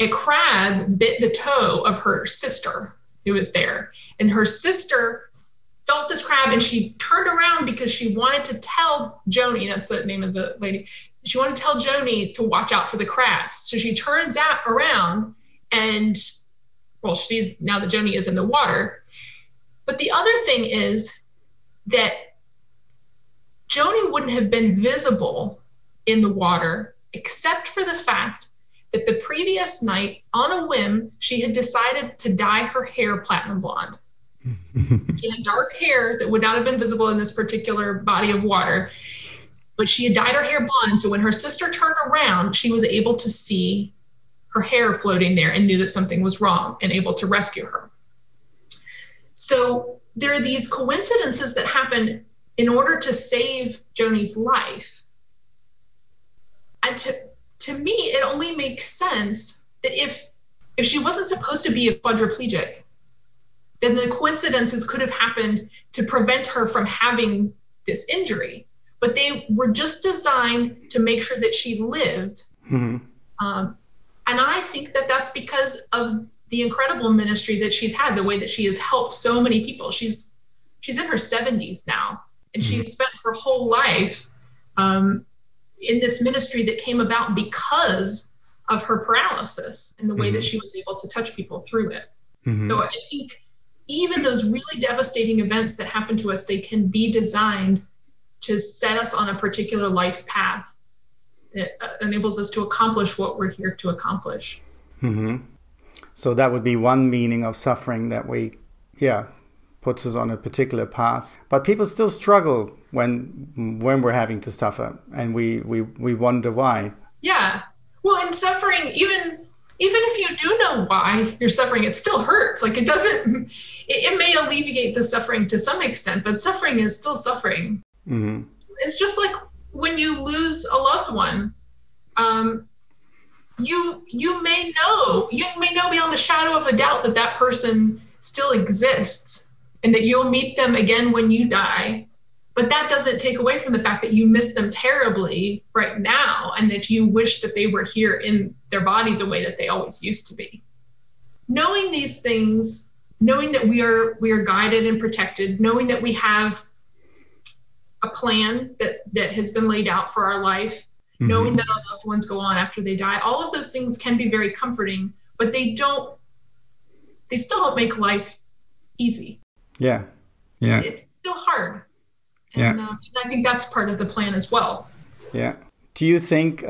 a crab bit the toe of her sister who was there. And her sister felt this crab, and she turned around because she wanted to tell Joni, that's the name of the lady, she wanted to tell Joni to watch out for the crabs. So she turns around, and well, now that Joni is in the water. But the other thing is that Joni wouldn't have been visible in the water except for the fact that the previous night, on a whim, she had decided to dye her hair platinum blonde. She had dark hair that would not have been visible in this particular body of water. but she had dyed her hair blonde. So when her sister turned around, she was able to see her hair floating there and knew that something was wrong and able to rescue her. So there are these coincidences that happen in order to save Joni's life. And to me, it only makes sense that if she wasn't supposed to be a quadriplegic, then the coincidences could have happened to prevent her from having this injury. But they were just designed to make sure that she lived. Mm-hmm. And I think that that's because of the incredible ministry that she's had, the way that she has helped so many people. She's in her 70s now, and mm-hmm. she's spent her whole life in this ministry that came about because of her paralysis and the way mm-hmm. that she was able to touch people through it. Mm-hmm. So I think even those really devastating events that happen to us, they can be designed to set us on a particular life path that enables us to accomplish what we're here to accomplish.
Mm-hmm. So that would be one meaning of suffering, that puts us on a particular path. But people still struggle when we're having to suffer, and we wonder why.
Yeah. Well, in suffering, even if you do know why you're suffering, it still hurts. Like it may alleviate the suffering to some extent, but suffering is still suffering. Mm-hmm. It's just like when you lose a loved one, you may know beyond a shadow of a doubt that person still exists and that you'll meet them again when you die. But that doesn't take away from the fact that you miss them terribly right now and that you wish that they were here in their body the way that they always used to be. Knowing these things, knowing that we are guided and protected, knowing that we have a plan that has been laid out for our life, mm-hmm. knowing that our loved ones go on after they die, all of those things can be very comforting, but they still don't make life easy.
Yeah.
It's still hard. And I think that's part of the plan as well.
Yeah. Do you think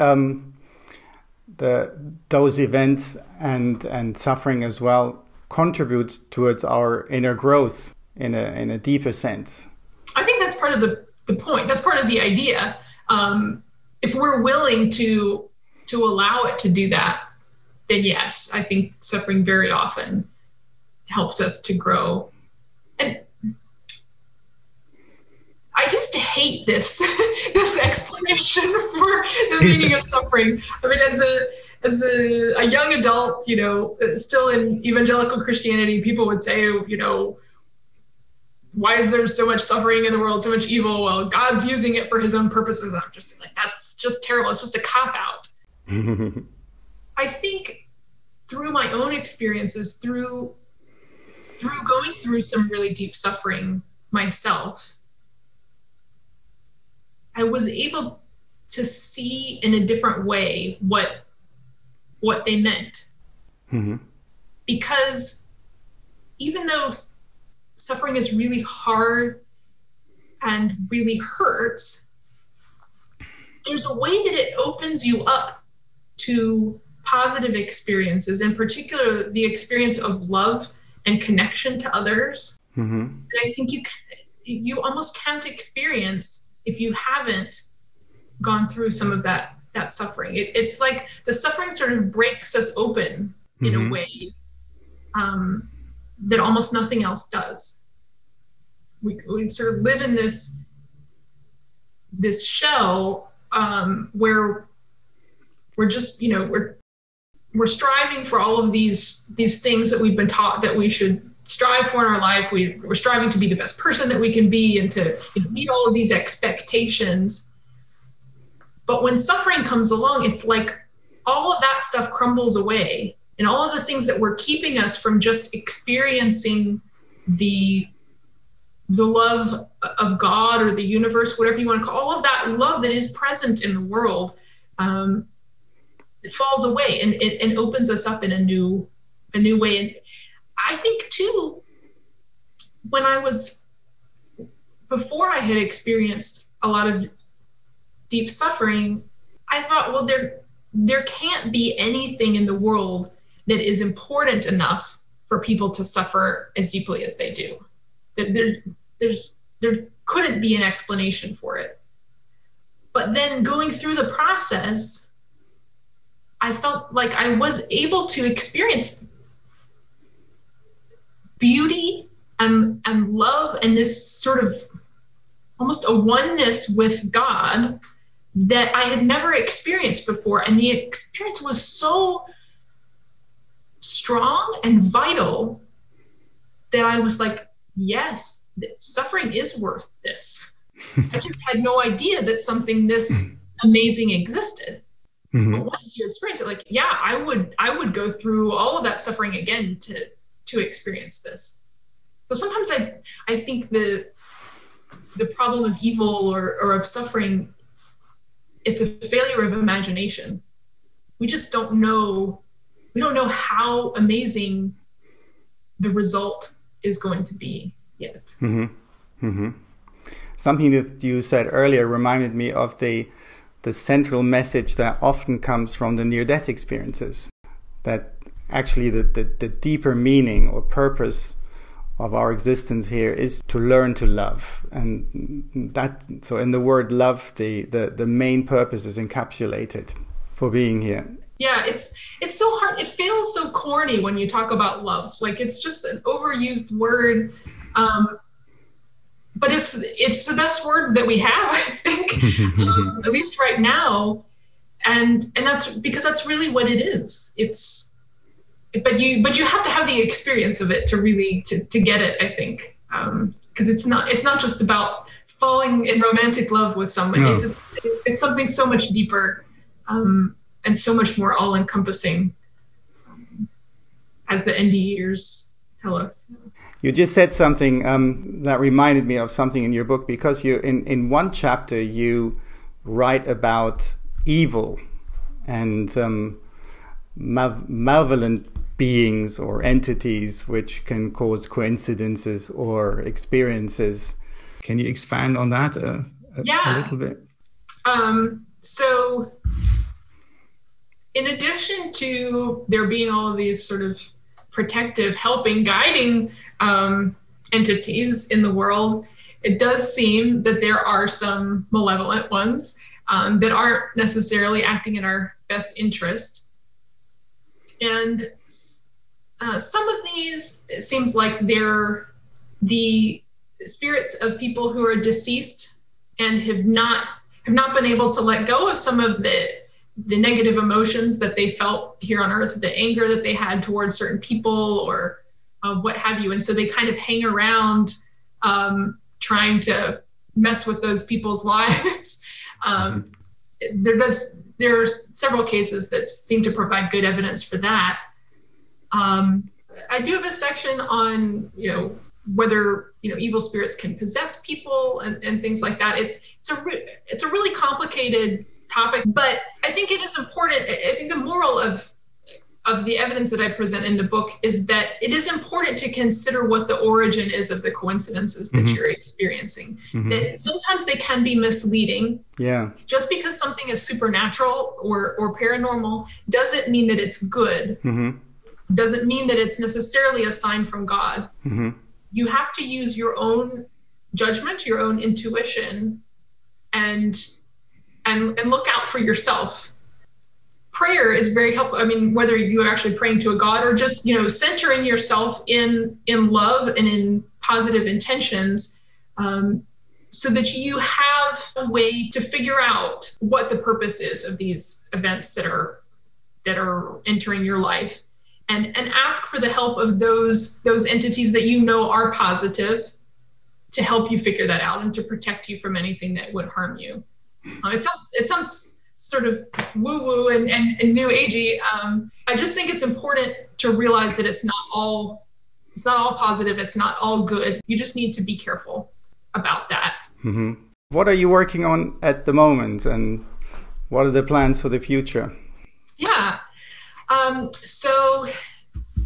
those events and suffering as well contributes towards our inner growth in a deeper sense?
I think that's part of the point. That's part of the idea. If we're willing to allow it to do that, then yes, I think suffering very often helps us to grow. And I used to hate this explanation for the meaning of suffering. I mean, as a young adult, still in evangelical Christianity, people would say, why is there so much suffering in the world, so much evil? Well, God's using it for his own purposes. And I'm just like, that's just terrible. It's just a cop-out. I think through my own experiences, through going through some really deep suffering myself, I was able to see in a different way what they meant. Mm-hmm. Because even though suffering is really hard and really hurts, there's a way that it opens you up to positive experiences, in particular the experience of love and connection to others. Mm-hmm. And I think you almost can't experience if you haven't gone through some of that suffering. It's like the suffering sort of breaks us open in mm-hmm. a way that almost nothing else does. We sort of live in this shell where we're just, we're striving for all of these things that we've been taught that we should strive for in our life. We're striving to be the best person that we can be and to meet all of these expectations. But when suffering comes along, it's like all of that stuff crumbles away, and all of the things that were keeping us from just experiencing the love of God or the universe, whatever you want to call, all of that love that is present in the world, it falls away and opens us up in a new way. And I think too, before I had experienced a lot of deep suffering, I thought, well, there can't be anything in the world that is important enough for people to suffer as deeply as they do. There couldn't be an explanation for it. But then going through the process, I felt like I was able to experience beauty and love and this sort of almost a oneness with God that I had never experienced before. And the experience was so strong and vital that I was like, yes, suffering is worth this. I just had no idea that something this amazing existed. Mm-hmm. But once you experience it, like, yeah, I would go through all of that suffering again to experience this. So sometimes I think the problem of evil or of suffering, it's a failure of imagination. We just don't know. We don't know how amazing the result is going to be yet.
Mm-hmm. Mm-hmm. Something that you said earlier reminded me of the central message that often comes from the near-death experiences, that actually the deeper meaning or purpose of our existence here is to learn to love. And that, so in the word love, the main purpose is encapsulated for being here.
Yeah, it's so hard. It feels so corny when you talk about love. Like it's just an overused word. But it's the best word that we have, I think, at least right now. And that's because that's really what it is. But you have to have the experience of it to really to get it, I think. Because it's not just about falling in romantic love with someone. No. It's something so much deeper and so much more all-encompassing, as the ND years tell us.
You just said something that reminded me of something in your book, because you in one chapter you write about evil and malevolent beings or entities which can cause coincidences or experiences. Can you expand on that a little bit?
So in addition to there being all of these sort of protective, helping, guiding entities in the world, it does seem that there are some malevolent ones that aren't necessarily acting in our best interest. And some of these, it seems like they're the spirits of people who are deceased and have not been able to let go of some of the negative emotions that they felt here on earth, the anger that they had towards certain people or what have you. And so they kind of hang around trying to mess with those people's lives. There are several cases that seem to provide good evidence for that. I do have a section on, whether, evil spirits can possess people and things like that. It's a really complicated topic, but I think it is important. I think the moral of the evidence that I present in the book is that it is important to consider what the origin is of the coincidences that you're experiencing. That sometimes they can be misleading.
Yeah. Just
because something is supernatural or paranormal doesn't mean that it's good. Doesn't mean that it's necessarily a sign from God. You have to use your own judgment, your own intuition, and look out for yourself. Prayer is very helpful. I mean, whether you're actually praying to a God or just, centering yourself in love and in positive intentions, so that you have a way to figure out what the purpose is of these events that are entering your life, and ask for the help of those entities that are positive to help you figure that out and to protect you from anything that would harm you. It sounds sort of woo-woo and new agey. I just think it's important to realize that it's not all positive. It's not all good. You just need to be careful about that.
What are you working on at the moment, and what are the plans for the future?
Yeah. So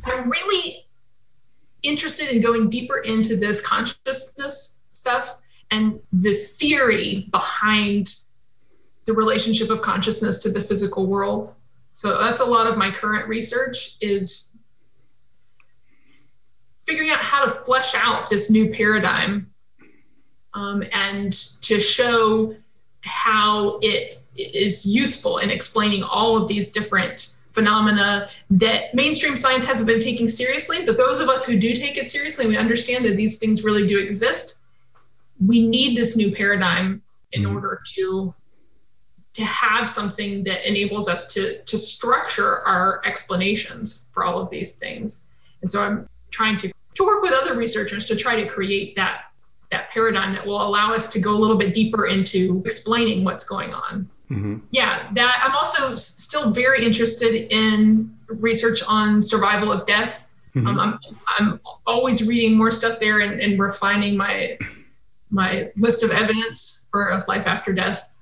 I'm really interested in going deeper into this consciousness stuff and the theory behind the relationship of consciousness to the physical world. So that's a lot of my current research, is figuring out how to flesh out this new paradigm and to show how it is useful in explaining all of these different phenomena that mainstream science hasn't been taking seriously. But those of us who do take it seriously, we understand that these things really do exist. We need this new paradigm in order to have something that enables us to structure our explanations for all of these things. And so I'm trying to work with other researchers to try to create that paradigm that will allow us to go a little bit deeper into explaining what's going on. Yeah, that I'm also still very interested in research on survival of death. I'm always reading more stuff there and refining my list of evidence for life after death.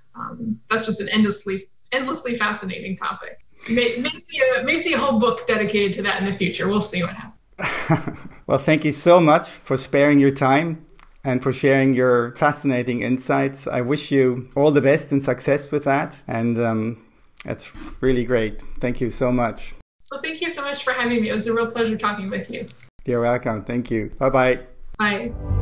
That's just an endlessly fascinating topic. May see a whole book dedicated to that in the future. We'll see what happens.
Well, thank you so much for sparing your time and for sharing your fascinating insights. I wish you all the best and success with that. And that's really great. Thank you so much.
Well, thank you so much for having me. It was a real pleasure talking with you.
You're welcome. Thank you. Bye-bye.
Bye.